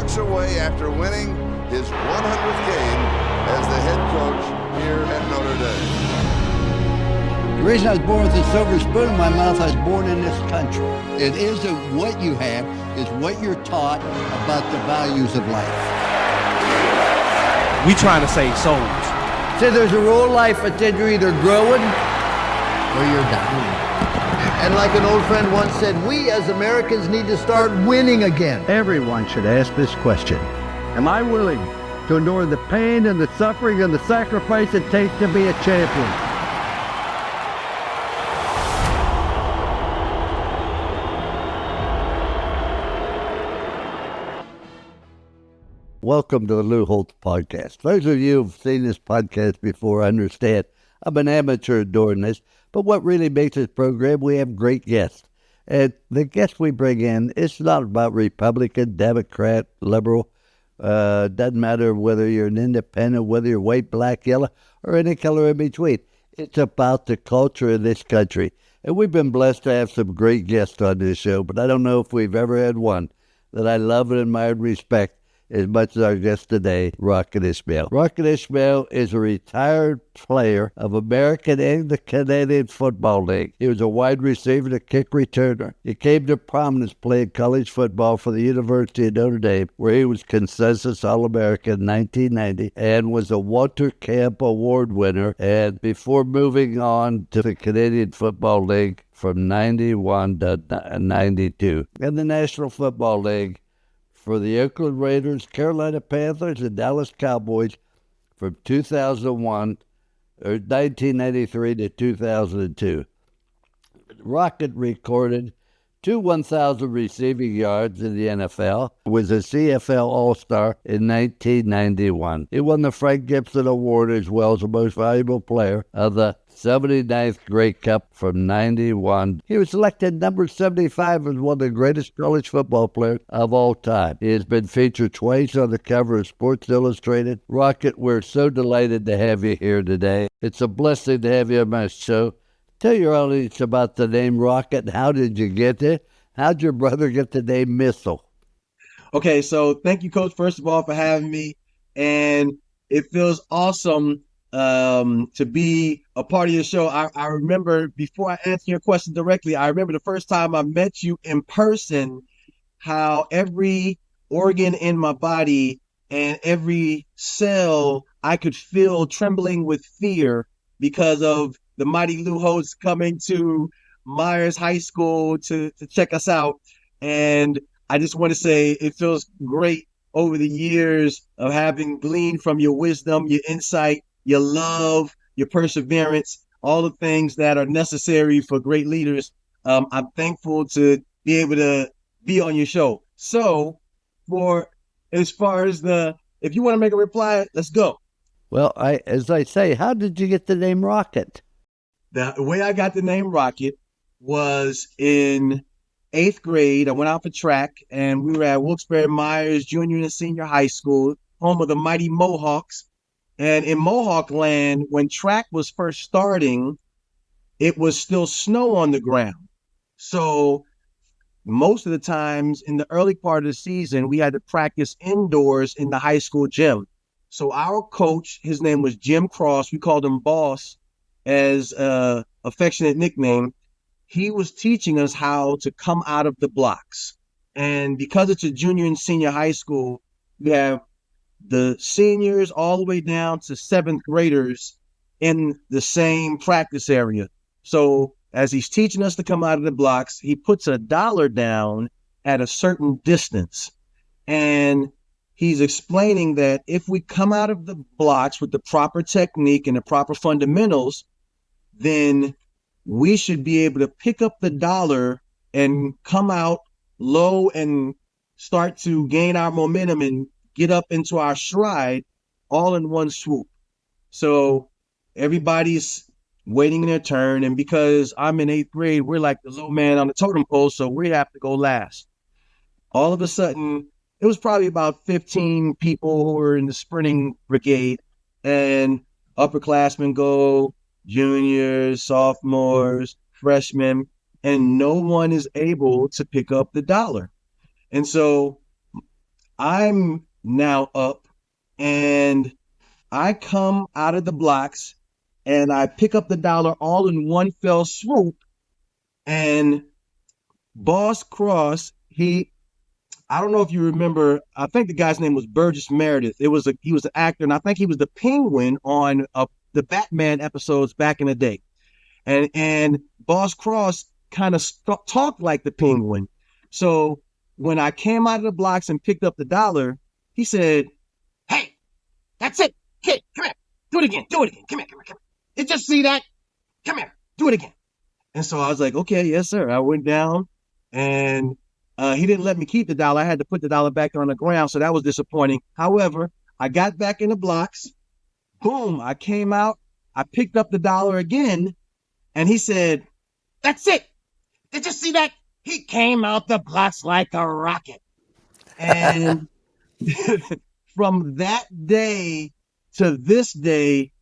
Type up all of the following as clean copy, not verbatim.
walks away after winning his 100th game as the head coach here at Notre Dame. The reason I was born with a silver spoon in my mouth, I was born in this country. It isn't what you have, it's what you're taught about the values of life. We trying to save souls. So there's a rule in life that said you're either growing or you're dying. And like an old friend once said, we as Americans need to start winning again. Everyone should ask this question. Am I willing to endure the pain and the suffering and the sacrifice it takes to be a champion? Welcome to the Lou Holtz Podcast. Those of you who've seen this podcast before understand I'm an amateur doing this, but what really makes this program, we have great guests. And the guests we bring in, it's not about Republican, Democrat, liberal. Doesn't matter whether you're an independent, whether you're white, black, yellow, or any color in between. It's about the culture of this country. And we've been blessed to have some great guests on this show, but I don't know if we've ever had one that I love and admire and respect as much as our guest today, Raghib Ismail. Raghib Ismail is a retired player of American and the Canadian Football League. He was a wide receiver and a kick returner. He came to prominence playing college football for the University of Notre Dame, where he was consensus All-American in 1990 and was a Walter Camp Award winner, and before moving on to the Canadian Football League from 91 to 92. In the National Football League, for the Oakland Raiders, Carolina Panthers, and Dallas Cowboys from 1993 to 2002. Rocket recorded 1,000 receiving yards in the NFL, was a CFL All-Star in 1991. He won the Frank Gibson Award as well as the most valuable player of the 79th Grey Cup from 91. He was selected number 75 as one of the greatest college football players of all time. He has been featured twice on the cover of Sports Illustrated. Rocket, we're so delighted to have you here today. It's a blessing to have you on my show. Tell your audience about the name Rocket. How did you get it? How'd your brother get the name Missile? Okay, so thank you, Coach, first of all, for having me. And it feels awesome to be a part of your show. I remember, before I answer your question directly, I remember the first time I met you in person, how every organ in my body and every cell I could feel trembling with fear because of the mighty Lou Holtz coming to Myers High School to check us out. And I just want to say it feels great over the years of having gleaned from your wisdom, your insight, your love, your perseverance, all the things that are necessary for great leaders. I'm thankful to be able to be on your show. So as far as if you want to make a reply, let's go. Well, as I say, how did you get the name Rocket? The way I got the name Rocket was in 8th grade. I went out for track, and we were at Wilkes-Barre Myers Junior and Senior High School, home of the mighty Mohawks. And in Mohawk land, when track was first starting, it was still snow on the ground. So most of the times in the early part of the season, we had to practice indoors in the high school gym. So our coach, his name was Jim Cross, we called him Boss as an affectionate nickname. He was teaching us how to come out of the blocks. And because it's a junior and senior high school, we have the seniors all the way down to 7th graders in the same practice area. So as he's teaching us to come out of the blocks, he puts $1 down at a certain distance. And he's explaining that if we come out of the blocks with the proper technique and the proper fundamentals, then we should be able to pick up the dollar and come out low and start to gain our momentum and get up into our stride all in one swoop. So everybody's waiting their turn. And because I'm in 8th grade, we're like the low man on the totem pole, so we have to go last. All of a sudden, it was probably about 15 people who were in the sprinting brigade, and upperclassmen go, juniors, sophomores, freshmen, and no one is able to pick up the dollar. And so I'm now up and I come out of the blocks and I pick up the dollar all in one fell swoop. And Boss Cross, I don't know if you remember, I think the guy's name was Burgess Meredith. He was an actor, and I think he was the Penguin on the Batman episodes back in the day. And Boss Cross kind of talked like the Penguin. So when I came out of the blocks and picked up the dollar, he said, "Hey, that's it. Kid, come here. Do it again. Do it again. Come here, come here, come here. Did you see that? Come here. Do it again." And so I was like, "Okay, yes, sir." I went down and he didn't let me keep the dollar. I had to put the dollar back on the ground. So that was disappointing. However, I got back in the blocks. Boom. I came out. I picked up the dollar again. And he said, "That's it. Did you see that? He came out the blocks like a rocket." And from that day to this day,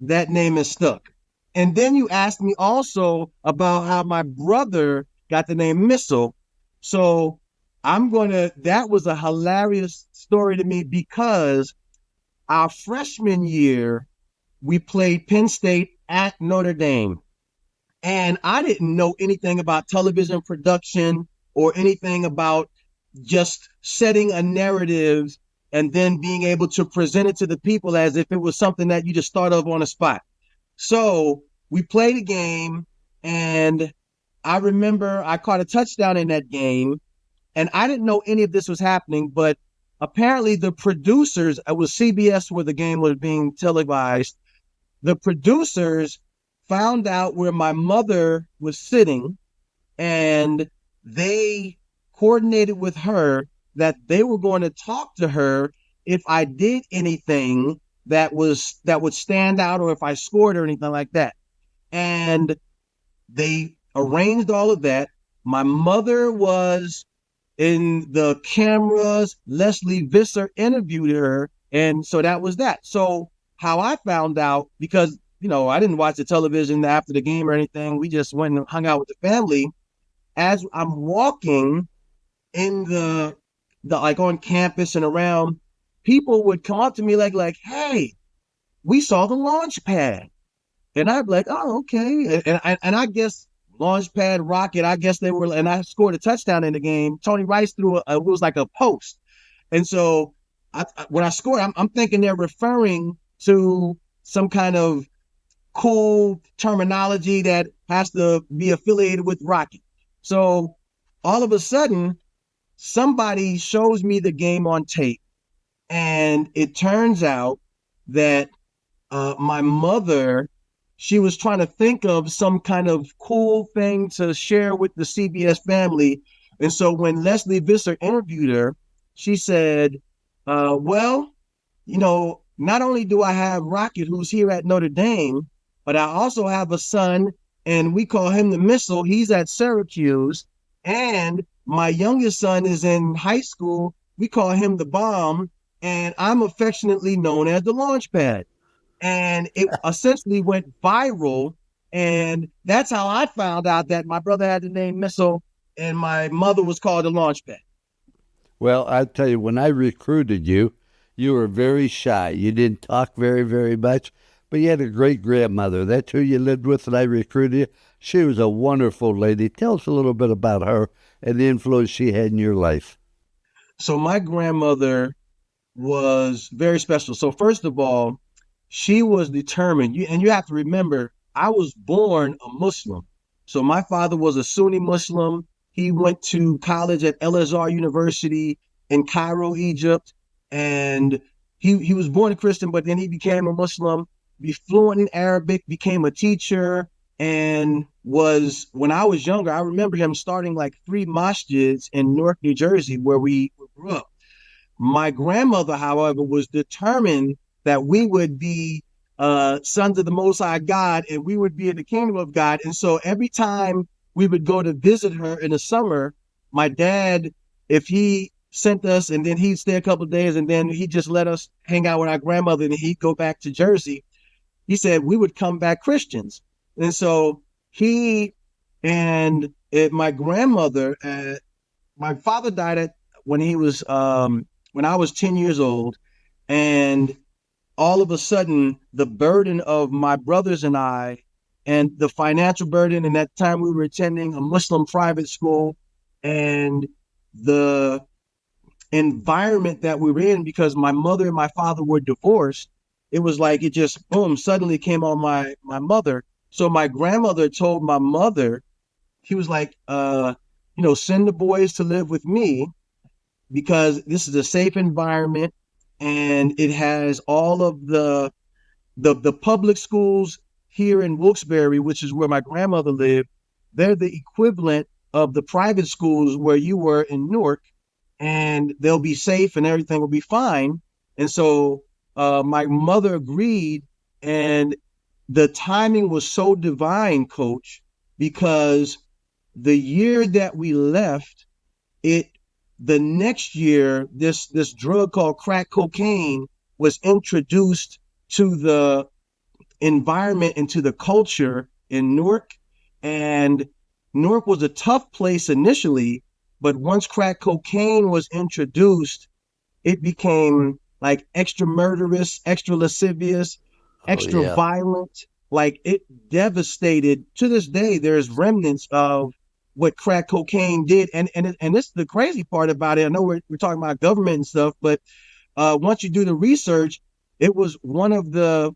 that name is stuck. And then you asked me also about how my brother got the name Missile. So that was a hilarious story to me because our freshman year, we played Penn State at Notre Dame. And I didn't know anything about television production or anything about just setting a narrative and then being able to present it to the people as if it was something that you just thought of on the spot. So we played a game, and I remember I caught a touchdown in that game, and I didn't know any of this was happening, but apparently the producers, it was CBS where the game was being televised, the producers found out where my mother was sitting, and they coordinated with her that they were going to talk to her if I did anything that would stand out or if I scored or anything like that. And they arranged all of that. My mother was in the cameras. Leslie Visser interviewed her. And so that was that. So how I found out, because, I didn't watch the television after the game or anything. We just went and hung out with the family. As I'm walking in the like on campus and around, people would come up to me like, "Hey, we saw the Launchpad." And I'd be like, "Oh, okay." And I guess Launchpad, Rocket, I guess they were, and I scored a touchdown in the game. Tony Rice threw it was like a post. And so when I scored, I'm thinking they're referring to some kind of cool terminology that has to be affiliated with Rocket. So all of a sudden, somebody shows me the game on tape, and it turns out that my mother, she was trying to think of some kind of cool thing to share with the CBS family. And so when Leslie Visser interviewed her, she said, "Well, not only do I have Rocket, who's here at Notre Dame, but I also have a son, and we call him the Missile. He's at Syracuse. And my youngest son is in high school. We call him the Bomb, and I'm affectionately known as the Launchpad." And it essentially went viral. And that's how I found out that my brother had the name Missile and my mother was called the Launchpad. Well, I'll tell you, when I recruited you, you were very shy. You didn't talk very, very much, but you had a great grandmother. That's who you lived with, and I recruited you. She was a wonderful lady. Tell us a little bit about her and the influence she had in your life. So my grandmother was very special. So first of all, she was determined. And you have to remember, I was born a Muslim. So my father was a Sunni Muslim. He went to college at El-Azhar University in Cairo, Egypt. And he was born a Christian, but then he became a Muslim, be fluent in Arabic, became a teacher, and when I was younger, I remember him starting like 3 masjids in Newark, New Jersey, where we grew up. My grandmother, however, was determined that we would be sons of the Most High God, and we would be in the kingdom of God. And so every time we would go to visit her in the summer, my dad, if he sent us and then he'd stay a couple of days and then he'd just let us hang out with our grandmother and he'd go back to Jersey, he said we would come back Christians. And so he and my grandmother, my father died when he was when I was 10 years old, and all of a sudden the burden of my brothers and I, and the financial burden, and that time we were attending a Muslim private school, and the environment that we were in, because my mother and my father were divorced, it was like it just boom suddenly came on my mother. So my grandmother told my mother, he was like, send the boys to live with me because this is a safe environment, and it has all of the public schools here in Wilkes-Barre, which is where my grandmother lived. They're the equivalent of the private schools where you were in Newark, and they'll be safe and everything will be fine. And so my mother agreed, and the timing was so divine, Coach, because the year that we left, the next year, this drug called crack cocaine was introduced to the environment and to the culture in Newark. And Newark was a tough place initially, but once crack cocaine was introduced, it became like extra murderous, extra lascivious, extra violent. Like it devastated. To this day, there's remnants of what crack cocaine did. And this is the crazy part about it. I know we're talking about government and stuff, but once you do the research, it was one of the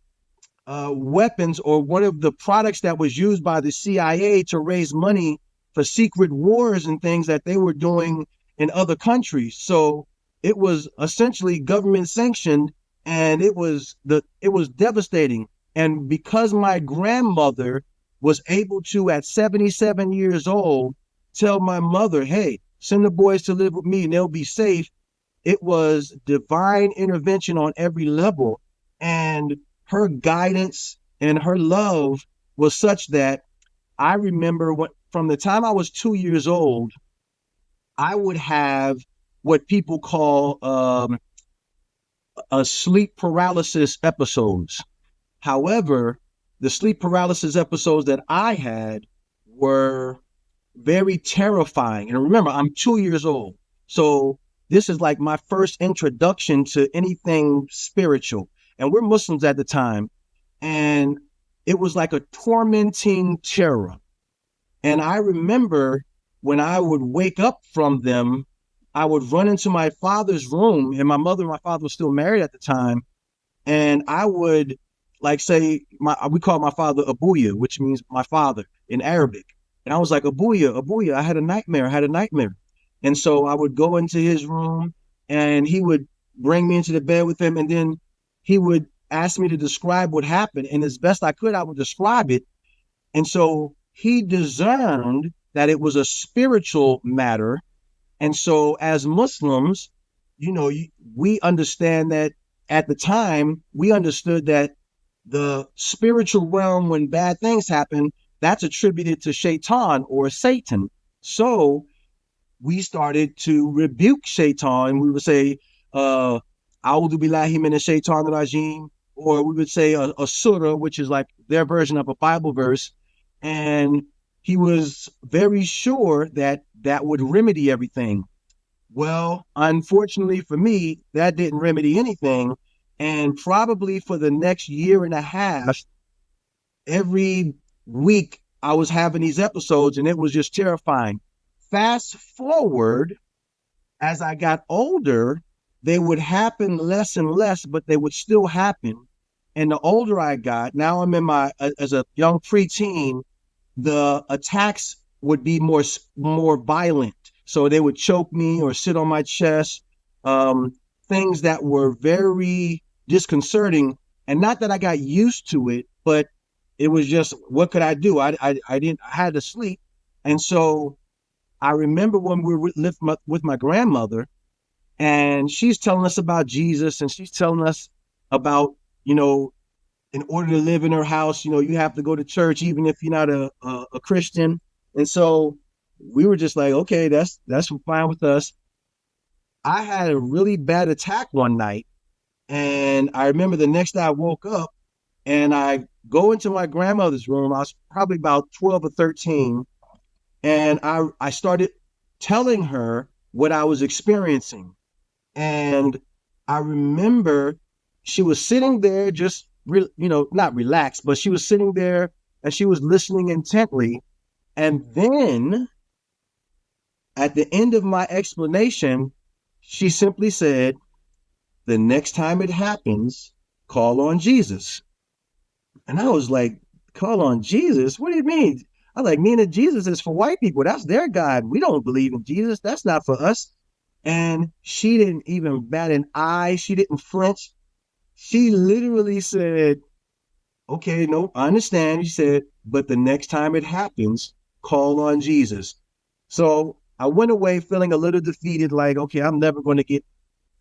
weapons or one of the products that was used by the CIA to raise money for secret wars and things that they were doing in other countries. So it was essentially government sanctioned, and it was devastating. And because my grandmother was able to, at 77 years old, tell my mother, hey, send the boys to live with me and they'll be safe, it was divine intervention on every level. And her guidance and her love was such that I remember from the time I was 2 years old, I would have what people call a sleep paralysis episodes. However, the sleep paralysis episodes that I had were very terrifying. And remember, I'm 2 years old. So this is like my first introduction to anything spiritual. And we're Muslims at the time. And it was like a tormenting terror. And I remember when I would wake up from them, I would run into my father's room, and my mother and my father were still married at the time. And I would say, we call my father Abuya, which means my father in Arabic. And I was like, Abuya, I had a nightmare. And so I would go into his room, and he would bring me into the bed with him. And then he would ask me to describe what happened. And as best I could, I would describe it. And so he discerned that it was a spiritual matter. And so as Muslims, we understand that at the time, we understood that the spiritual realm, when bad things happen, that's attributed to Shaitan or Satan. So we started to rebuke Shaitan. We would say, A'udhu billahi minash shaitanir rajim, or we would say a surah, which is like their version of a Bible verse. And he was very sure that that would remedy everything. Well, unfortunately for me, that didn't remedy anything. And probably for the next year and a half, every week I was having these episodes, and it was just terrifying. Fast forward, as I got older, they would happen less and less, but they would still happen. And the older I got, now I'm as a young preteen, the attacks would be more violent. So they would choke me or sit on my chest, things that were very disconcerting. And not that I got used to it, but it was just, what could I do? I had to sleep. And so I remember when we were with my grandmother, and she's telling us about Jesus, and she's telling us about, in order to live in her house, you have to go to church, even if you're not a Christian. And so we were just like, okay, that's fine with us. I had a really bad attack one night, and I remember the next day I woke up and I go into my grandmother's room. I was probably about 12 or 13, and I started telling her what I was experiencing. And I remember she was sitting there just, not relaxed, but she was sitting there and she was listening intently. And then at the end of my explanation, she simply said, the next time it happens, call on Jesus. And I was like, call on Jesus? What do you mean? I was like, meaning Jesus is for white people. That's their God. We don't believe in Jesus. That's not for us. And she didn't even bat an eye. She didn't flinch. She literally said, okay, no, I understand. She said, but the next time it happens, call on Jesus. So I went away feeling a little defeated, like, okay, I'm never going to get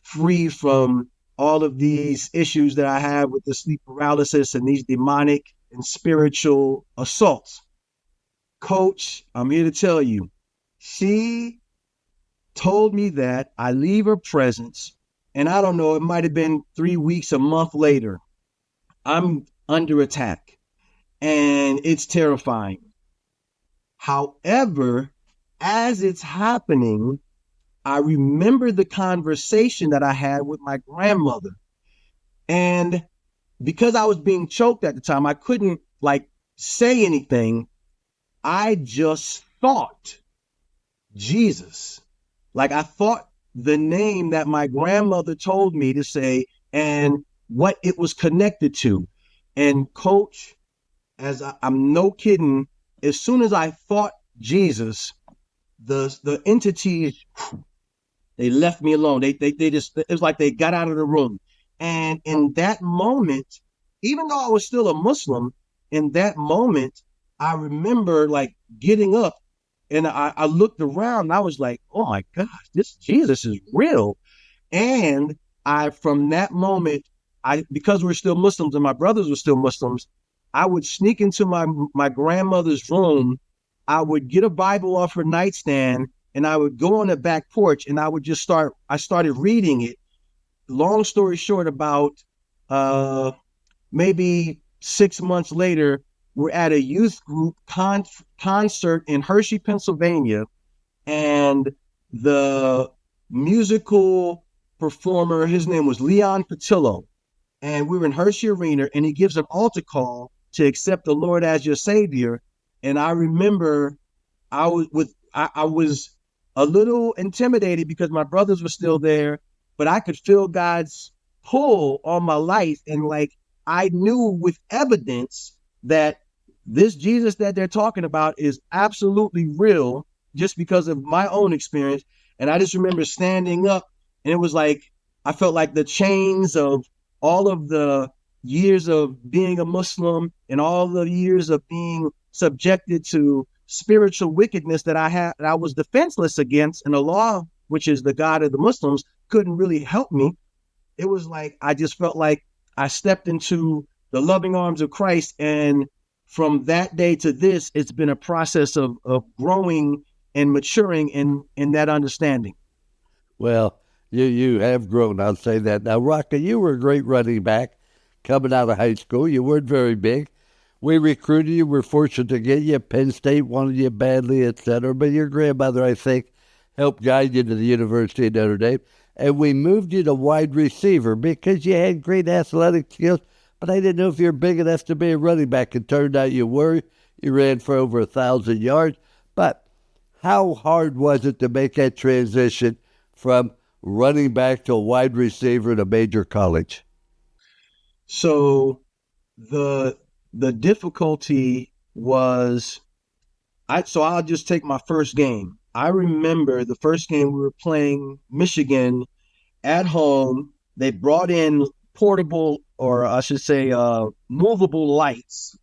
free from all of these issues that I have with the sleep paralysis and these demonic and spiritual assaults. Coach, I'm here to tell you, she told me that. I leave her presence, and I don't know, it might have been 3 weeks, a month later, I'm under attack, and it's terrifying. However, as it's happening, I remember the conversation that I had with my grandmother. And because I was being choked at the time, I couldn't say anything. I just thought Jesus. I thought the name that my grandmother told me to say and what it was connected to. And Coach, I'm no kidding, as soon as I thought Jesus, the entities, they left me alone. They just, it was like they got out of the room. And in that moment, even though I was still a Muslim, in that moment, I remember getting up and I looked around and I was like, oh my gosh, this Jesus is real. And from that moment, because we're still Muslims and my brothers were still Muslims, I would sneak into my grandmother's room. I would get a Bible off her nightstand and I would go on the back porch and I started reading it. Long story short, about maybe 6 months later, we're at a youth group concert in Hershey, Pennsylvania, and the musical performer, his name was Leon Patillo, and we were in Hershey Arena, and he gives an altar call to accept the Lord as your Savior. And I remember I was a little intimidated because my brothers were still there, but I could feel God's pull on my life, and I knew with evidence that this Jesus that they're talking about is absolutely real, just because of my own experience. And I just remember standing up, and it was like I felt like the chains of all of the years of being a Muslim and all the years of being subjected to spiritual wickedness that I was defenseless against, and Allah, which is the God of the Muslims, couldn't really help me. It was like I just felt like I stepped into the loving arms of Christ, and from that day to this, it's been a process of growing and maturing in that understanding. Well, you have grown, I'll say that. Now, Rocket, you were a great running back coming out of high school. You weren't very big. We recruited you. We're fortunate to get you. Penn State wanted you badly, etc. But your grandmother, I think, helped guide you to the University of Notre Dame. And we moved you to wide receiver because you had great athletic skills, but I didn't know if you were big enough to be a running back. It turned out you were. You ran for over 1,000 yards. But how hard was it to make that transition from running back to a wide receiver at a major college? So the difficulty was, I'll just take my first game. I remember the first game we were playing Michigan at home. They brought in portable, or I should say movable lights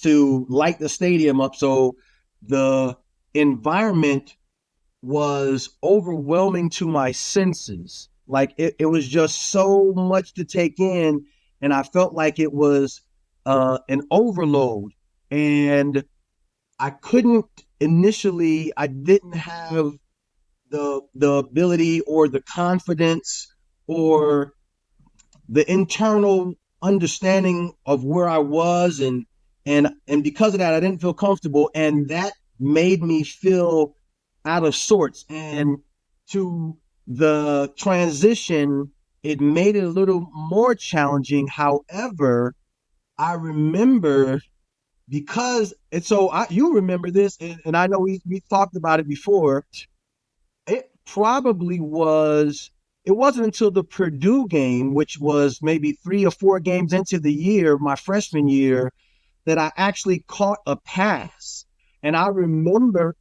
to light the stadium up. So the environment was overwhelming to my senses. It was just so much to take in. And I felt like it was an overload. And I couldn't initially, I didn't have the ability or the confidence or the internal understanding of where I was, and because of that, I didn't feel comfortable, and that made me feel out of sorts. And to the transition, it made it a little more challenging. However, I remember you remember this, and I know we talked about it before. It wasn't until the Purdue game, which was maybe 3 or 4 games into the year, my freshman year, that I actually caught a pass. And I remember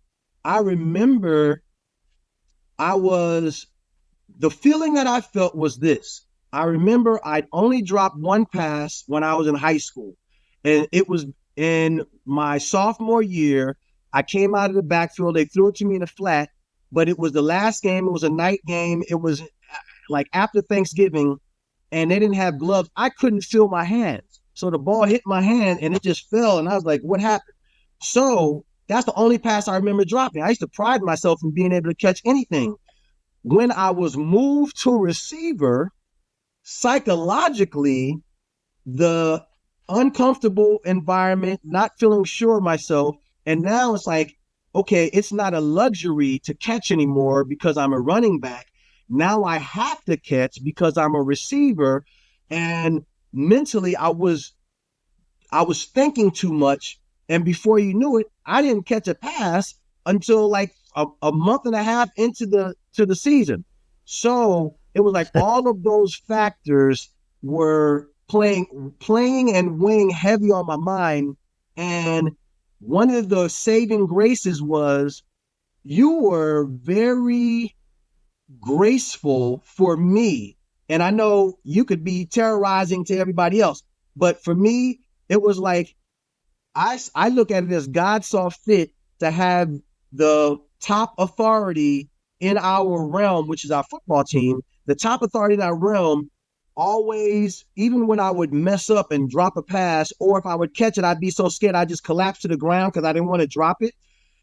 the feeling that I felt was this. I remember I'd only dropped one pass when I was in high school. And it was in my sophomore year. I came out of the backfield. They threw it to me in the flat, but it was the last game. It was a night game. It was like after Thanksgiving, and they didn't have gloves. I couldn't feel my hands. So the ball hit my hand and it just fell. And I was like, what happened? So that's the only pass I remember dropping. I used to pride myself in being able to catch anything. When I was moved to receiver, psychologically, the uncomfortable environment, not feeling sure of myself, and now it's like, okay, it's not a luxury to catch anymore because I'm a running back. Now I have to catch because I'm a receiver. And mentally, I was thinking too much. And before you knew it, I didn't catch a pass until like a month and a half into the season. So it was like all of those factors were playing and weighing heavy on my mind. And one of the saving graces was you were very graceful for me. And I know you could be terrorizing to everybody else, but for me, it was like, I look at it as God saw fit to have the top authority in our realm, which is our football team, the top authority in our realm, always, even when I would mess up and drop a pass, or if I would catch it, I'd be so scared I'd just collapse to the ground because I didn't want to drop it.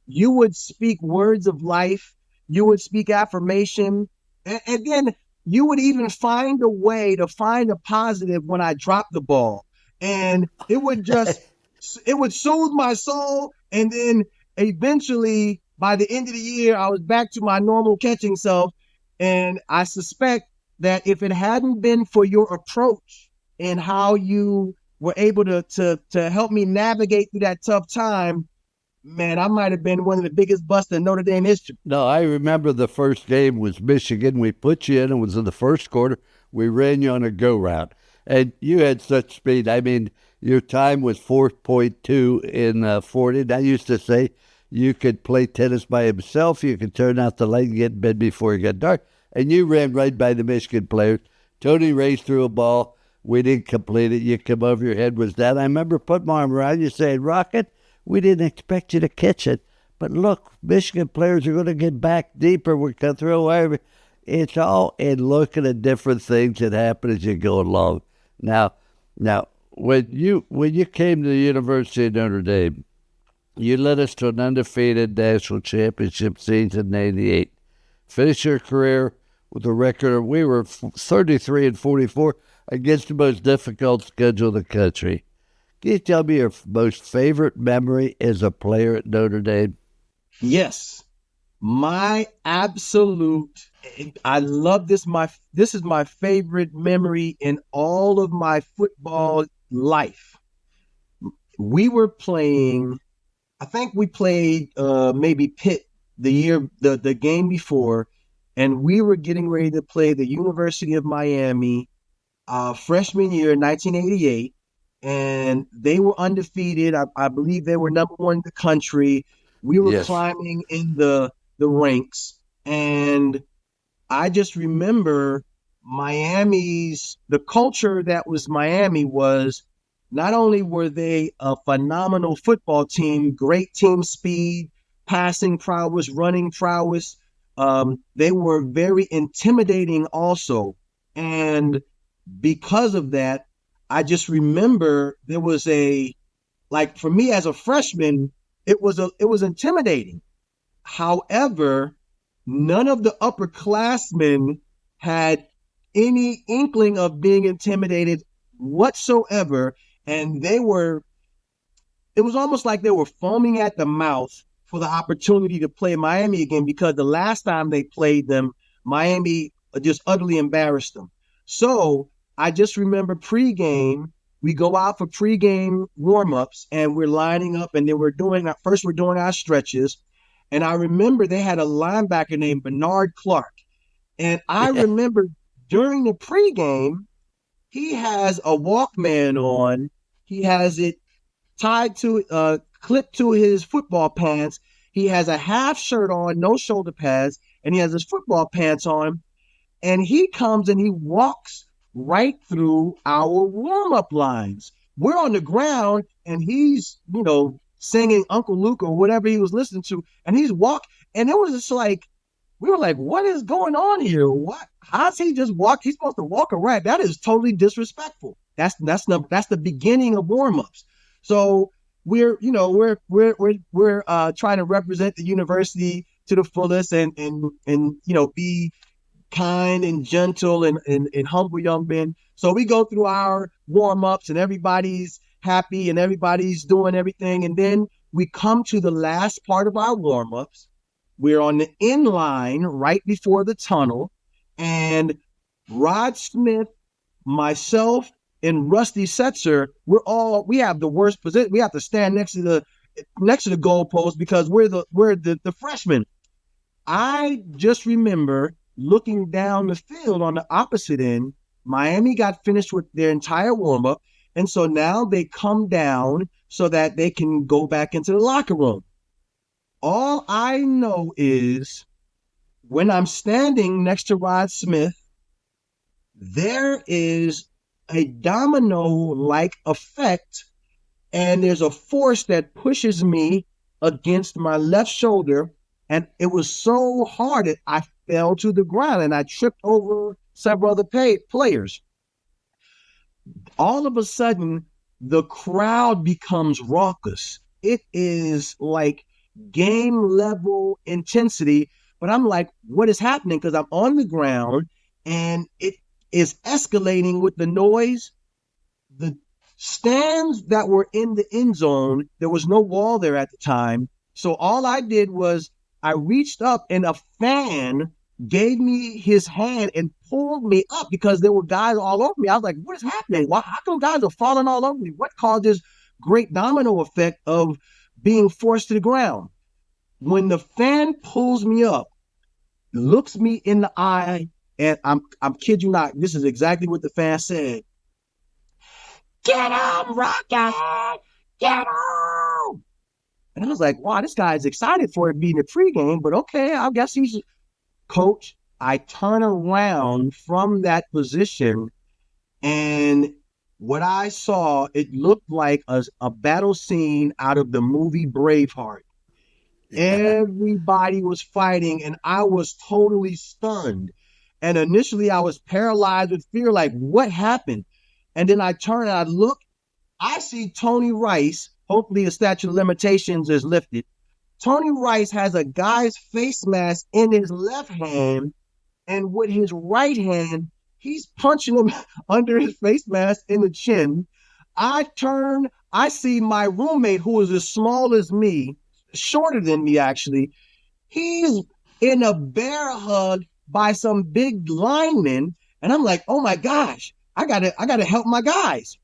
You would speak words of life. You would speak affirmation. And then you would even find a way to find a positive when I dropped the ball. And it would soothe my soul. And then eventually, by the end of the year, I was back to my normal catching self. And I suspect that if it hadn't been for your approach and how you were able to help me navigate through that tough time, man, I might have been one of the biggest busts in Notre Dame history. No, I remember the first game was Michigan. We put you in. It was in the first quarter. We ran you on a go route. And you had such speed. I mean, your time was 4.2 in 40. And I used to say you could play tennis by himself. You could turn out the light and get in bed before it got dark. And you ran right by the Michigan players. Tony raced through a ball. We didn't complete it. You come over, your head was down. I remember putting my arm around you saying, Rocket, we didn't expect you to catch it. But look, Michigan players are going to get back deeper. We're going to throw away. It's all in looking at different things that happen as you go along. Now, when you came to the University of Notre Dame, you led us to an undefeated national championship season in '88. Finished your career with a record of, we were 33-44 against the most difficult schedule in the country. Can you tell me your most favorite memory as a player at Notre Dame? Yes. My absolute, I love this. This is my favorite memory in all of my football life. We were playing, I think we played maybe Pitt the game before, and we were getting ready to play the University of Miami freshman year, 1988. And they were undefeated. I believe they were number one in the country. We were climbing in the ranks. And I just remember the culture that was Miami was, not only were they a phenomenal football team, great team speed, passing prowess, running prowess, they were very intimidating also. And because of that, I just remember there was for me as a freshman, it was intimidating. However, none of the upperclassmen had any inkling of being intimidated whatsoever. And it was almost like they were foaming at the mouth for the opportunity to play Miami again, because the last time they played them, Miami just utterly embarrassed them. So I just remember pregame, we go out for pregame warm-ups and we're lining up and then we're doing our stretches. And I remember they had a linebacker named Bernard Clark. And I remember during the pregame, he has a Walkman on. He has it tied to clipped to his football pants. He has a half shirt on, no shoulder pads, and he has his football pants on. And he comes and he walks right through our warm-up lines. We're on the ground and he's, singing Uncle Luke or whatever he was listening to, and he's walking. And it was just like, we were like, what is going on here? What? How's he just walk? He's supposed to walk around. That is totally disrespectful. That's the beginning of warm-ups. So we're trying to represent the university to the fullest and be kind and gentle and humble young men. So we go through our warm-ups and everybody's happy and everybody's doing everything. And then we come to the last part of our warm-ups. We're on the in line right before the tunnel, and Rod Smith, myself, and Rusty Setzer, we have the worst position. We have to stand next to the goalpost because we're the freshmen. I just remember looking down the field on the opposite end. Miami got finished with their entire warm-up, and so now they come down so that they can go back into the locker room. All I know is when I'm standing next to Rod Smith, there is a domino-like effect, and there's a force that pushes me against my left shoulder, and it was so hard that I fell to the ground, and I tripped over several other players. All of a sudden, the crowd becomes raucous. It is like game level intensity, but I'm like, what is happening? Because I'm on the ground and it is escalating with the noise. The stands that were in the end zone, there was no wall there at the time. So all I did was I reached up and a fan gave me his hand and pulled me up because there were guys all over me. I was like, what is happening? How come guys are falling all over me? What caused this great domino effect of being forced to the ground? When the fan pulls me up, looks me in the eye, and I'm kid you not, this is exactly what the fan said. Get him, Rocket! Get him! And I was like, wow, this guy's excited for it being a pregame, but okay, I guess he's coach. I turn around from that position, and what I saw, it looked like a battle scene out of the movie Braveheart. Everybody was fighting, and I was totally stunned. And initially, I was paralyzed with fear, like, what happened? And then I turn and I look. I see Tony Rice. Hopefully, the statute of limitations is lifted. Tony Rice has a guy's face mask in his left hand, and with his right hand, he's punching him under his face mask in the chin. I turn, I see my roommate, who is as small as me, shorter than me actually. He's in a bear hug by some big lineman, and I'm like, oh my gosh, I gotta help my guys.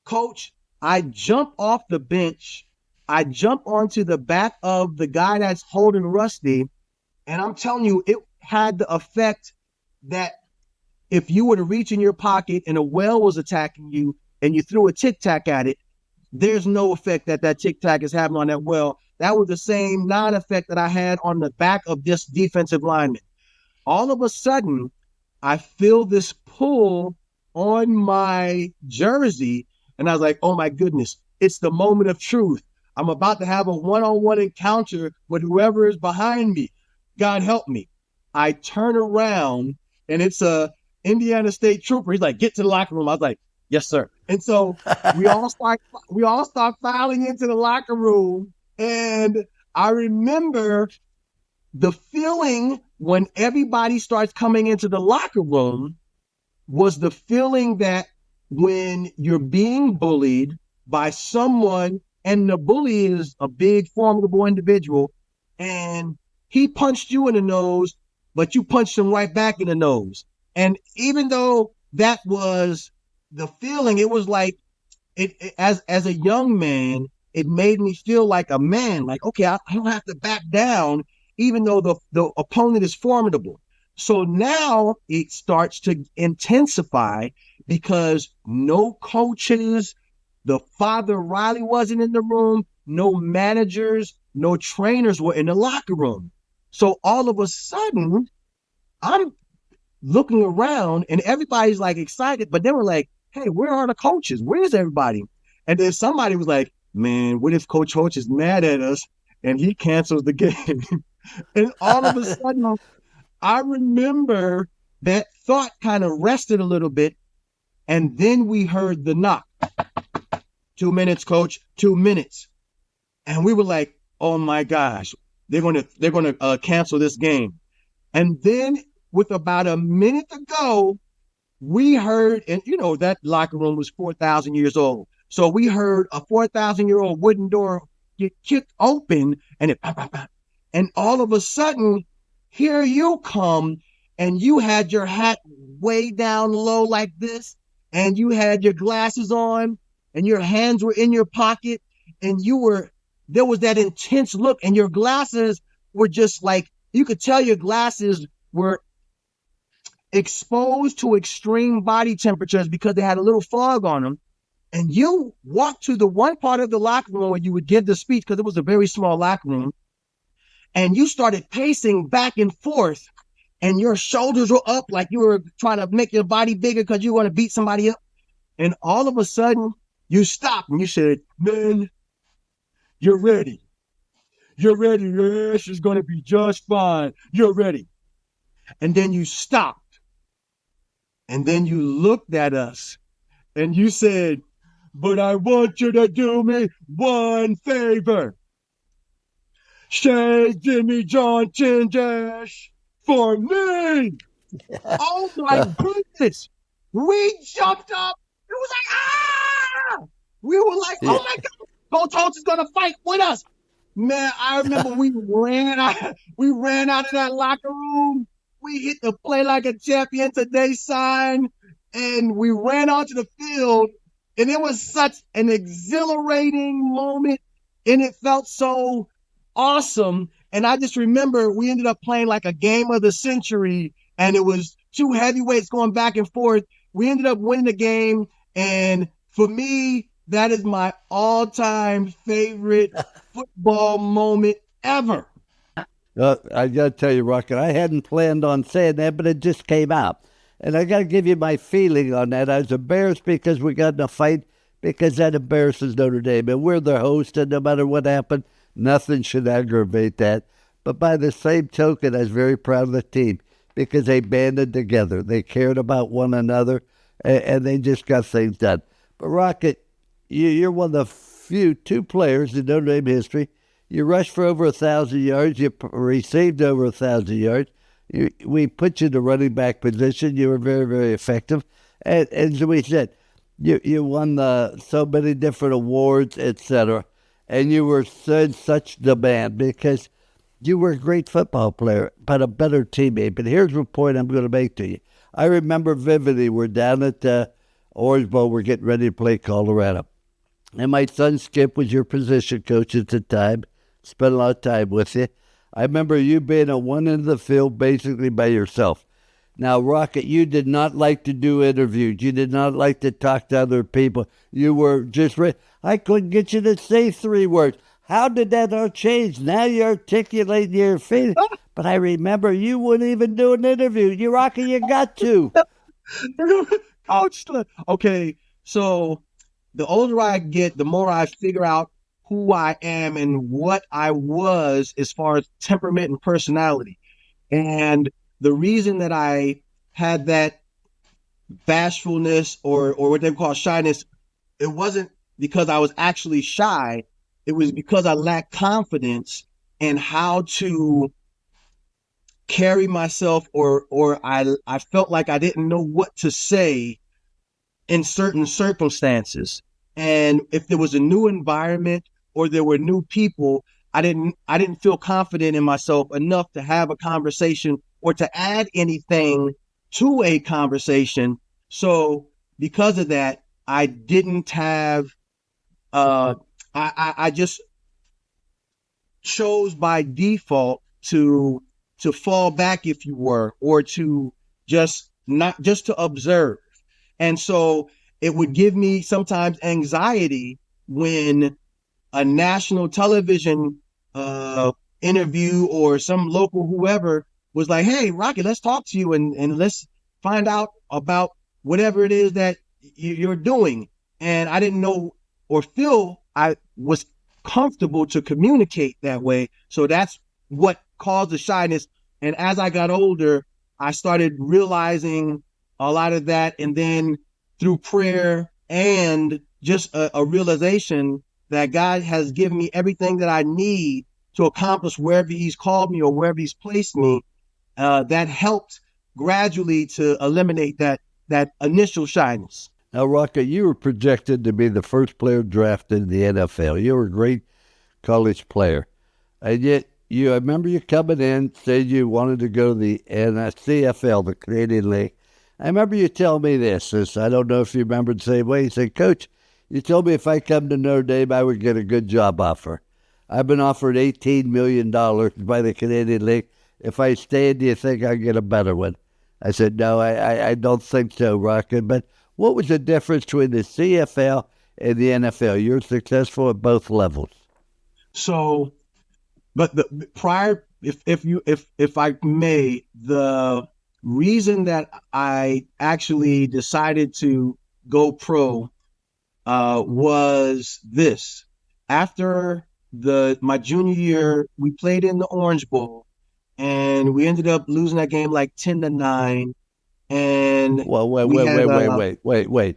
Coach, I jump off the bench. I jump onto the back of the guy that's holding Rusty, and I'm telling you, it had the effect that if you were to reach in your pocket and a whale was attacking you and you threw a Tic Tac at it, there's no effect that Tic Tac is having on that whale. That was the same non-effect that I had on the back of this defensive lineman. All of a sudden, I feel this pull on my jersey, and I was like, oh my goodness, it's the moment of truth. I'm about to have a one-on-one encounter with whoever is behind me. God help me. I turn around, and it's a Indiana State trooper. He's like, get to the locker room. I was like, yes, sir. And so we all start filing into the locker room. And I remember the feeling when everybody starts coming into the locker room was the feeling that when you're being bullied by someone, and the bully is a big, formidable individual, and he punched you in the nose, but you punched him right back in the nose. And even though that was the feeling, it was like as a young man, it made me feel like a man, like, okay, I don't have to back down, even though the opponent is formidable. So now it starts to intensify because no coaches, the father Riley wasn't in the room, no managers, no trainers were in the locker room. So all of a sudden, I'm looking around and everybody's like excited, but they were like, hey, where are the coaches? Where's everybody? And then somebody was like, man, what if Coach Holtz is mad at us and he cancels the game? And all of a sudden, I remember that thought kind of rested a little bit. And then we heard the knock. 2 minutes, coach, 2 minutes. And we were like, oh my gosh, they're gonna cancel this game. And then with about a minute to go, we heard, and that locker room was 4,000 years old. So we heard a 4,000-year-old wooden door get kicked open, and and all of a sudden, here you come, and you had your hat way down low like this, and you had your glasses on, and your hands were in your pocket, and there was that intense look, and your glasses were just like, you could tell your glasses were exposed to extreme body temperatures because they had a little fog on them. And you walked to the one part of the locker room where you would give the speech, because it was a very small locker room, and you started pacing back and forth, and your shoulders were up like you were trying to make your body bigger because you want to beat somebody up. And all of a sudden, you stopped and you said, man, you're ready. You're ready. Yes, it's going to be just fine. You're ready. And then you stopped. And then you looked at us and you said, but I want you to do me one favor. Say Jimmy John Dash for me. Oh my goodness. We jumped up. It was like, ah! We were like, oh my God, Coach Holtz is going to fight with us. Man, I remember we ran out of that locker room. We hit the play like a champion today sign, and we ran onto the field, and it was such an exhilarating moment, and it felt so awesome. And I just remember we ended up playing like a game of the century, and it was two heavyweights going back and forth. We ended up winning the game, and for me, that is my all-time favorite football moment ever. I got to tell you, Rocket, I hadn't planned on saying that, but it just came out. And I got to give you my feeling on that. I was embarrassed because we got in a fight, because that embarrasses Notre Dame. And we're the host, and no matter what happened, nothing should aggravate that. But by the same token, I was very proud of the team because they banded together. They cared about one another, and they just got things done. But Rocket, you're one of the two players in Notre Dame history. You rushed for over 1,000 yards. You received over 1,000 yards. We put you in the running back position. You were very, very effective. And as we said, you won so many different awards, etc. And you were in such demand because you were a great football player, but a better teammate. But here's the point I'm going to make to you. I remember vividly, we're down at Orange Bowl. We're getting ready to play Colorado. And my son Skip was your position coach at the time. Spent a lot of time with you. I remember you being at one end of the field basically by yourself. Now, Rocket, you did not like to do interviews. You did not like to talk to other people. You were just I couldn't get you to say 3 words. How did that all change? Now you're articulating your feelings. But I remember you wouldn't even do an interview. You, Rocket, you got to. Coach, okay, so the older I get, the more I figure out who I am and what I was as far as temperament and personality. And the reason that I had that bashfulness or what they call shyness, it wasn't because I was actually shy. It was because I lacked confidence in how to carry myself, or I felt like I didn't know what to say in certain circumstances. And if there was a new environment or there were new people, I didn't feel confident in myself enough to have a conversation or to add anything to a conversation. So because of that, I didn't have, I just chose by default to fall back, if you were, or to just to observe. And so it would give me sometimes anxiety when a national television interview or some local whoever was like, hey, Rocket, let's talk to you and let's find out about whatever it is that you're doing. And I didn't know or feel I was comfortable to communicate that way. So that's what caused the shyness. And as I got older, I started realizing a lot of that. And then through prayer and just a realization that God has given me everything that I need to accomplish wherever he's called me or wherever he's placed me, that helped gradually to eliminate that initial shyness. Now, Rocket, you were projected to be the first player drafted in the NFL. You were a great college player. And yet, I remember you coming in, said you wanted to go to the CFL, the Canadian League. I remember you telling me this. I don't know if you remember the same way. You said, Coach, you told me if I come to Notre Dame, I would get a good job offer. I've been offered $18 million by the Canadian League. If I stay, do you think I'll get a better one? I said, no, I don't think so, Rocket. But what was the difference between the CFL and the NFL? You're successful at both levels. So, but the prior, if I may, the reason that I actually decided to go pro was this. After my junior year, we played in the Orange Bowl, and we ended up losing that game like 10-9. And well, wait.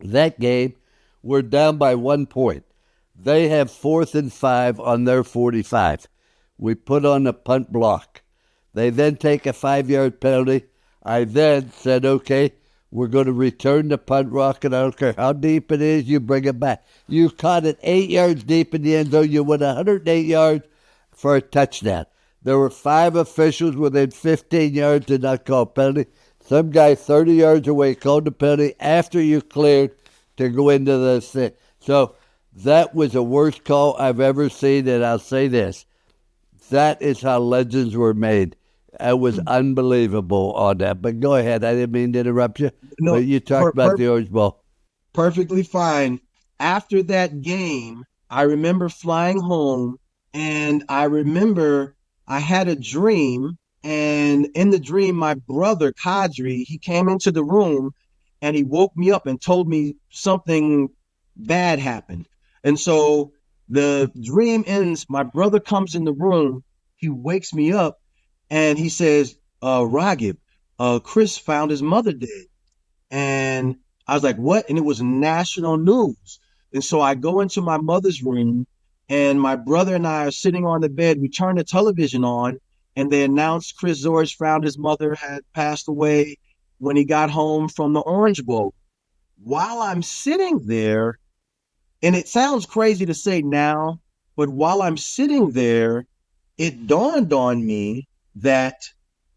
That game, we're down by 1 point. They have 4th and 5 on their 45. We put on a punt block. They then take a 5-yard penalty. I then said, okay, we're going to return the punt, Rocket. I don't care how deep it is, you bring it back. You caught it 8 yards deep in the end zone. You went 108 yards for a touchdown. There were 5 officials within 15 yards did not call a penalty. Some guy 30 yards away called the penalty after you cleared to go into the thing. So that was the worst call I've ever seen, and I'll say this. That is how legends were made. It was unbelievable on that. But go ahead. I didn't mean to interrupt you. No, but you talked about the Orange Bowl. Perfectly fine. After that game, I remember flying home, and I remember I had a dream. And in the dream, my brother, Kadri, he came into the room, and he woke me up and told me something bad happened. And so the dream ends. My brother comes in the room. He wakes me up. And he says, Raghib, Chris found his mother dead. And I was like, what? And it was national news. And so I go into my mother's room, and my brother and I are sitting on the bed. We turn the television on, and they announced Chris Zorich found his mother had passed away when he got home from the Orange Bowl. While I'm sitting there, and it sounds crazy to say now, but while I'm sitting there, it dawned on me that,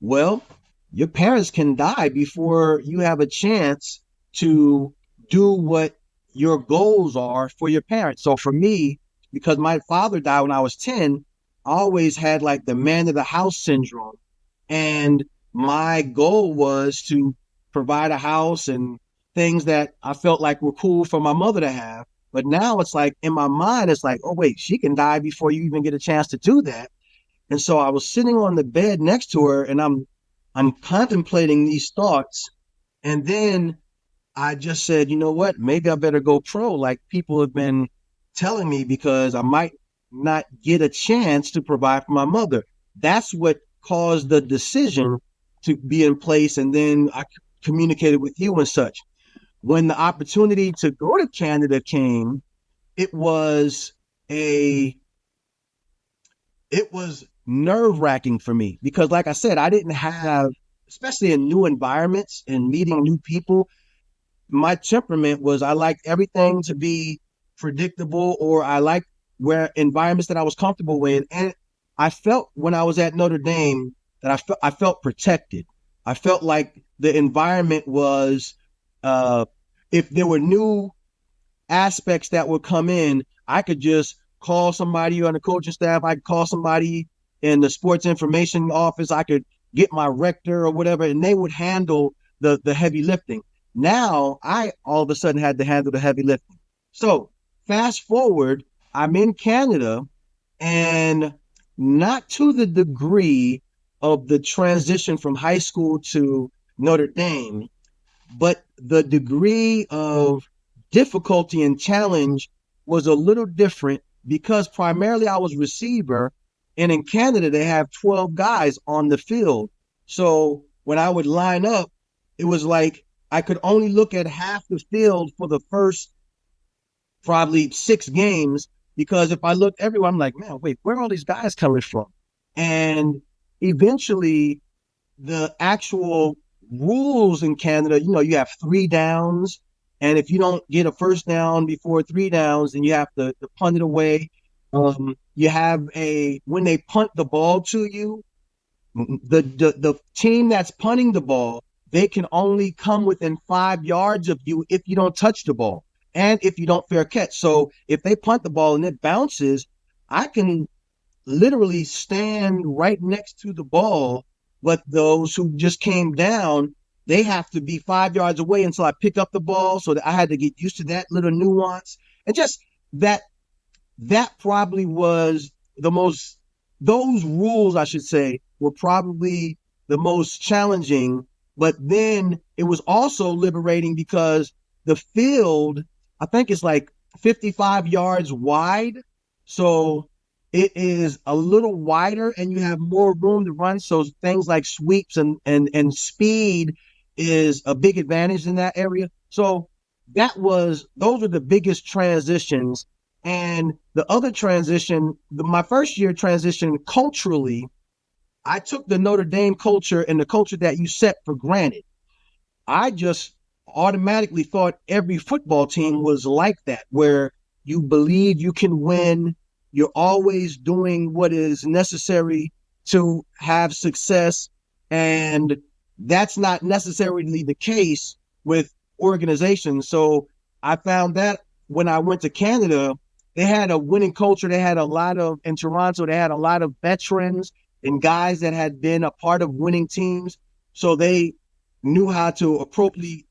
well, your parents can die before you have a chance to do what your goals are for your parents. So for me, because my father died when I was 10, I always had like the man of the house syndrome. And my goal was to provide a house and things that I felt like were cool for my mother to have. But now it's like in my mind, it's like, oh, wait, she can die before you even get a chance to do that. And so I was sitting on the bed next to her, and I'm contemplating these thoughts. And then I just said, you know what, maybe I better go pro like people have been telling me, because I might not get a chance to provide for my mother. That's what caused the decision to be in place. And then I communicated with you and such. When the opportunity to go to Canada came, it was nerve-wracking for me, because like I said, I didn't have, especially in new environments and meeting new people, my temperament was I liked everything to be predictable, or I liked where environments that I was comfortable with. And I felt when I was at Notre Dame that I felt protected. I felt like the environment was, if there were new aspects that would come in, I could just call somebody on the coaching staff. I could call somebody in the sports information office. I could get my rector or whatever, and they would handle the heavy lifting. Now I all of a sudden had to handle the heavy lifting. So fast forward, I'm in Canada, and not to the degree of the transition from high school to Notre Dame, but the degree of difficulty and challenge was a little different because primarily I was receiver, and in Canada they have 12 guys on the field. So when I would line up, it was like I could only look at half the field for the first probably 6 games, because if I looked everywhere, I'm like, man, wait, where are all these guys coming from? And eventually the actual rules in Canada, you have 3 downs. And if you don't get a first down before 3 downs, then you have to punt it away. You have when they punt the ball to you, the team that's punting the ball, they can only come within 5 yards of you if you don't touch the ball and if you don't fair catch. So if they punt the ball and it bounces, I can literally stand right next to the ball, but those who just came down, they have to be 5 yards away until I pick up the ball. So that I had to get used to that little nuance. And just that probably was those rules, I should say, were probably the most challenging. But then it was also liberating because the field, I think it's like 55 yards wide. So it is a little wider and you have more room to run. So things like sweeps and speed is a big advantage in that area. So those are the biggest transitions. And the other transition, my first year transition culturally, I took the Notre Dame culture and the culture that you set for granted. I just automatically thought every football team was like that, where you believe you can win. You're always doing what is necessary to have success. And that's not necessarily the case with organizations. So I found that when I went to Canada, they had a winning culture. They had in Toronto, they had a lot of veterans and guys that had been a part of winning teams. So they knew how to appropriately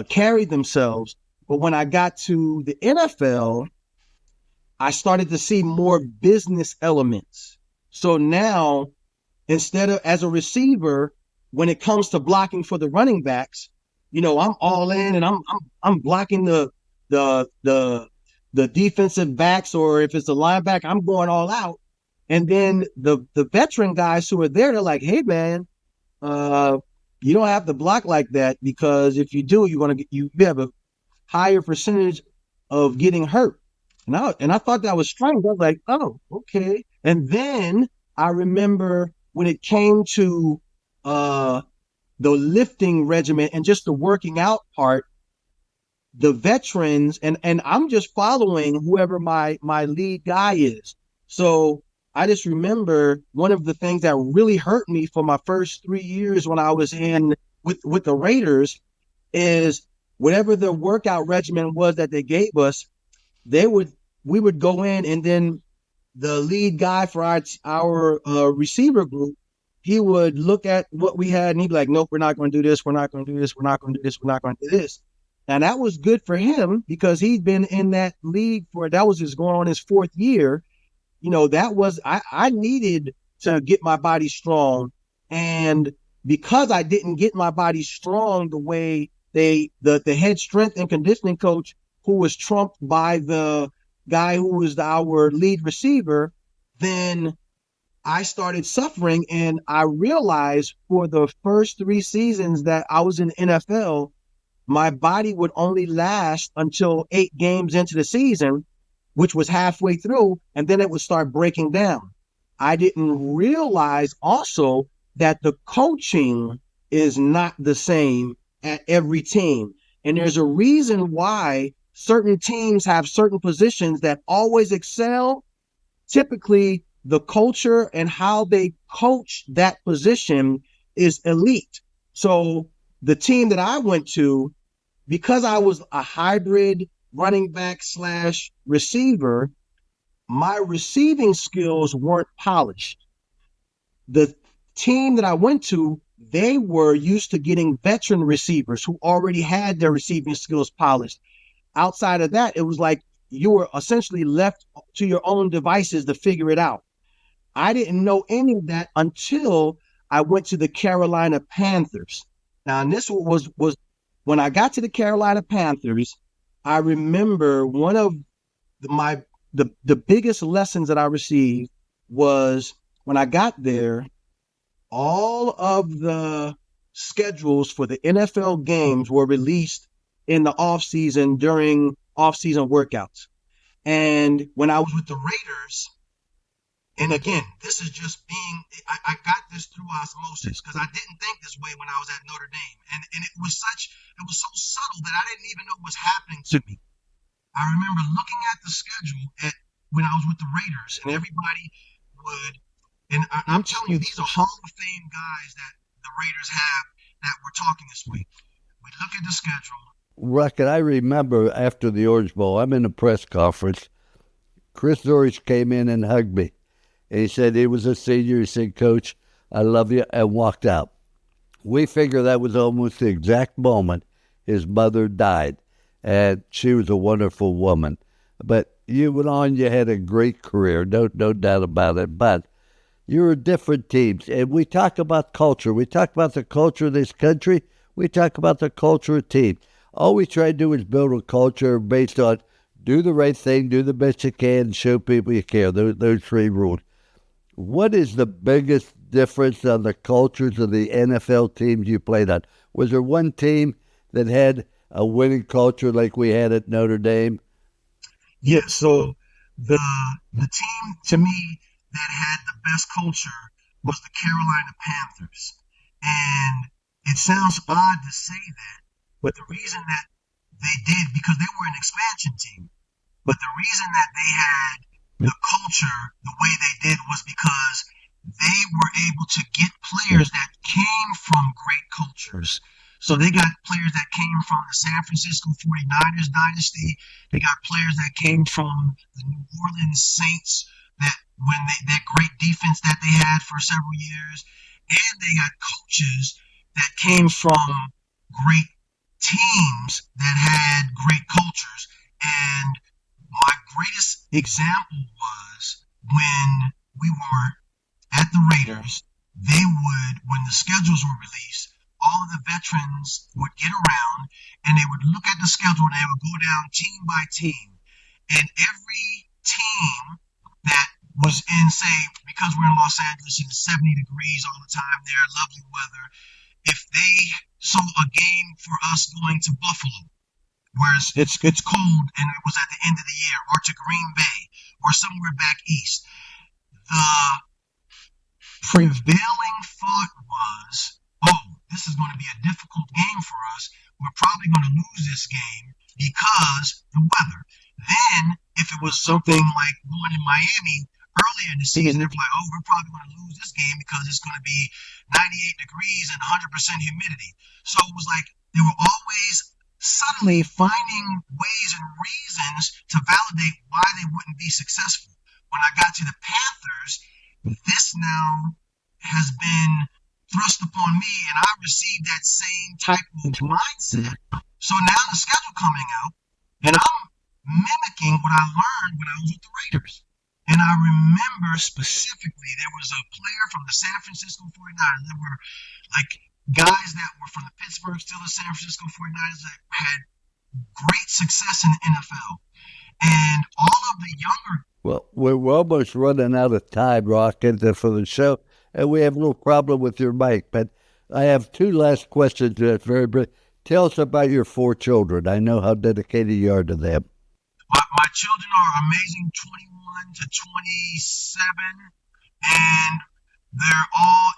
carry themselves. But when I got to the NFL, I started to see more business elements. So now, instead of as a receiver, when it comes to blocking for the running backs, I'm all in and I'm blocking the defensive backs, or if it's a linebacker, I'm going all out. And then the veteran guys who are there, they're like, hey man, you don't have to block like that, because if you do, you have a higher percentage of getting hurt. And I thought that was strange. I was like, oh, okay. And then I remember when it came to the lifting regimen and just the working out part, the veterans, and I'm just following whoever my lead guy is. So I just remember one of the things that really hurt me for my first 3 years when I was in with the Raiders is whatever the workout regimen was that they gave us, we would go in, and then the lead guy for our receiver group, he would look at what we had and he'd be like, nope, we're not going to do this. We're not going to do this. We're not going to do this. We're not going to do this. And that was good for him because he'd been in that league that was just going on his 4th year. I needed to get my body strong. And because I didn't get my body strong the way the head strength and conditioning coach, who was trumped by the guy who was our lead receiver, then I started suffering. And I realized for the first 3 seasons that I was in the NFL, my body would only last until 8 games into the season, which was halfway through, and then it would start breaking down. I didn't realize also that the coaching is not the same at every team. And there's a reason why certain teams have certain positions that always excel. Typically, the culture and how they coach that position is elite. So the team that I went to, because I was a hybrid running back / receiver, my receiving skills weren't polished. The team that I went to, they were used to getting veteran receivers who already had their receiving skills polished. Outside of that, it was like you were essentially left to your own devices to figure it out. I didn't know any of that until I went to the Carolina Panthers. Now, and this was when I got to the Carolina Panthers, I remember one of the biggest lessons that I received was when I got there, all of the schedules for the NFL games were released in the offseason during offseason workouts. And when I was with the Raiders, and again, this is just I got this through osmosis because I didn't think this way when I was at Notre Dame. And it was so subtle that I didn't even know what was happening to me. I remember looking at the schedule when I was with the Raiders, and everybody would, and I'm telling you, these are Hall of Fame guys that the Raiders have that were talking this week. We look at the schedule. Rocket, I remember after the Orange Bowl, I'm in a press conference. Chris Zorich came in and hugged me. And he said he was a senior. He said, "Coach, I love you," and walked out. We figure that was almost the exact moment his mother died. And she was a wonderful woman. But you went on, you had a great career, no doubt about it. But you were different teams. And we talk about culture. We talk about the culture of this country. We talk about the culture of teams. All we try to do is build a culture based on do the right thing, do the best you can, show people you care. Those three rules. What is the biggest difference on the cultures of the NFL teams you played on? Was there one team that had a winning culture like we had at Notre Dame? Yeah, so the team to me that had the best culture was the Carolina Panthers. And it sounds odd to say that, but the reason that they did, because they were an expansion team, but the reason that they had the culture the way they did was because they were able to get players that came from great cultures. So they got players that came from the San Francisco 49ers dynasty. They got players that came from the New Orleans Saints, that great defense that they had for several years. And they got coaches that came from great teams that had great cultures. And my greatest example was when we were at the Raiders, when the schedules were released, all of the veterans would get around and they would look at the schedule and they would go down team by team. And every team that was in, say, because we're in Los Angeles and it's 70 degrees all the time there, lovely weather, if they saw a game for us going to Buffalo, where it's cold and it was at the end of the year, or to Green Bay, or somewhere back east, the prevailing thought was, this is going to be a difficult game for us. We're probably going to lose this game because the weather. Then, if it was something like going in Miami earlier in the season, they're like, we're probably going to lose this game because it's going to be 98 degrees and 100% humidity. So it was like they were always suddenly finding ways and reasons to validate why they wouldn't be successful. When I got to the Panthers, this now has been thrust upon me, and I received that same type of mindset. So now the schedule coming out, and I'm mimicking what I learned when I was with the Raiders. And I remember specifically there was a player from the San Francisco 49ers. There were like guys that were from the Pittsburgh Steelers, San Francisco 49ers that had great success in the NFL. And all of the younger... Well, we're almost running out of time, Rocket, for the show. And we have a little problem with your mic, but I have two last questions that's very brief. Tell us about your 4 children. I know how dedicated you are to them. My children are amazing, 21 to 27, and they're all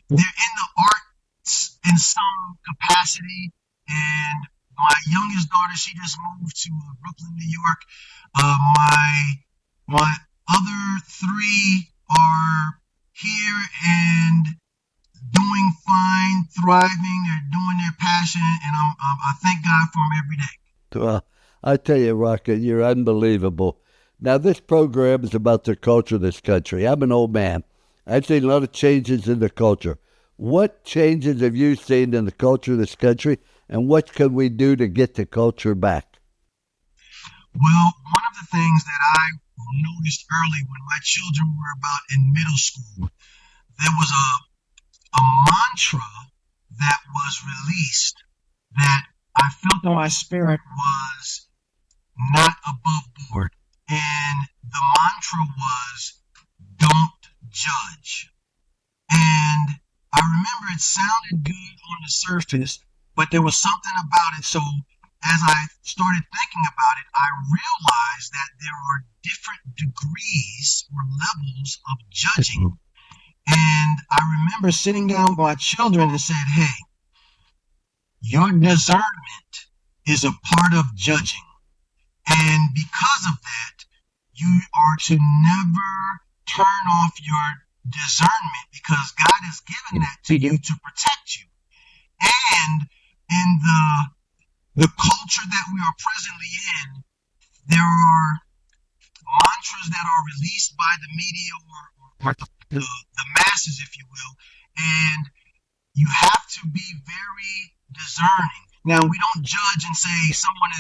they're in the arts in some capacity. And my youngest daughter, she just moved to Brooklyn, New York. My other 3 are here and doing fine, thriving. They're doing their passion, and I thank God for them every day. Well, I tell you, Rocket, you're unbelievable. Now, this program is about the culture of this country. I'm an old man. I've seen a lot of changes in the culture. What changes have you seen in the culture of this country, and what can we do to get the culture back? Well, one of the things that I noticed early when my children were about in middle school, there was a mantra that was released that I felt in my spirit was not above board. And the mantra was, don't judge. And I remember it sounded good on the surface, but there was something about it. So as I started thinking about it, I realized that there are different degrees or levels of judging. And I remember sitting down with my children and said, hey, your discernment is a part of judging. And because of that, you are to never turn off your discernment, because God has given that to you to protect you. And in the culture that we are presently in, there are mantras that are released by the media or the masses, if you will, and you have to be very discerning. Now, we don't judge and say someone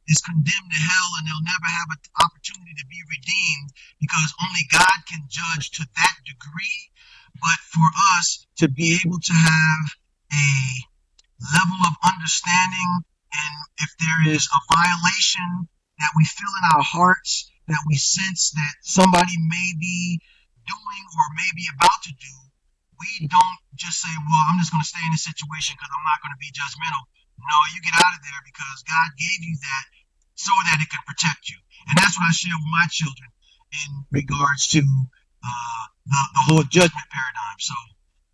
is condemned to hell and they'll never have an opportunity to be redeemed, because only God can judge to that degree. But for us to be able to have a level of understanding, and if there is a violation that we feel in our hearts, that we sense that somebody may be doing or may be about to do, we don't just say, well, I'm just going to stay in this situation because I'm not going to be judgmental. No, you get out of there, because God gave you that so that it can protect you. And that's what I share with my children in regards to the whole judgment paradigm. So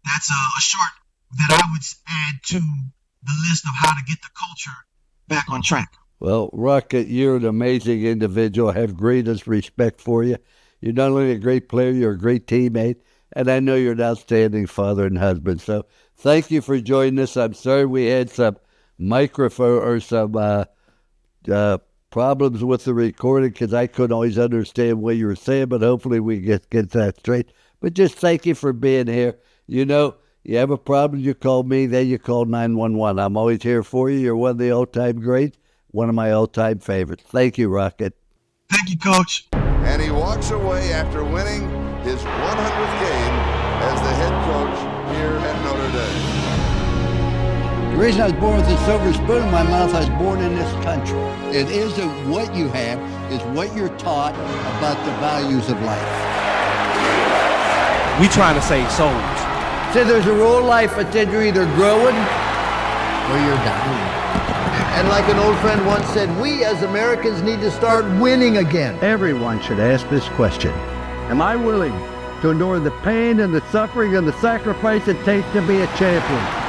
that's a short that I would add to the list of how to get the culture back on track. Well, Rocket, you're an amazing individual. I have greatest respect for you. You're not only a great player, you're a great teammate, and I know you're an outstanding father and husband. So thank you for joining us. I'm sorry we had some microphone or some problems with the recording, because I couldn't always understand what you were saying, but hopefully we get that straight. But just thank you for being here. You know, you have a problem, you call me, then you call 911. I'm always here for you. You're one of the all-time greats, one of my all-time favorites. Thank you, Rocket. Thank you, Coach. And he walks away after winning his 100th game as the head coach here at Notre Dame. The reason I was born with a silver spoon in my mouth, I was born in this country. It isn't what you have, it's what you're taught about the values of life. We trying to save souls. So there's a rule in life that you're either growing or you're dying. And like an old friend once said, we as Americans need to start winning again. Everyone should ask this question. Am I willing to endure the pain and the suffering and the sacrifice it takes to be a champion?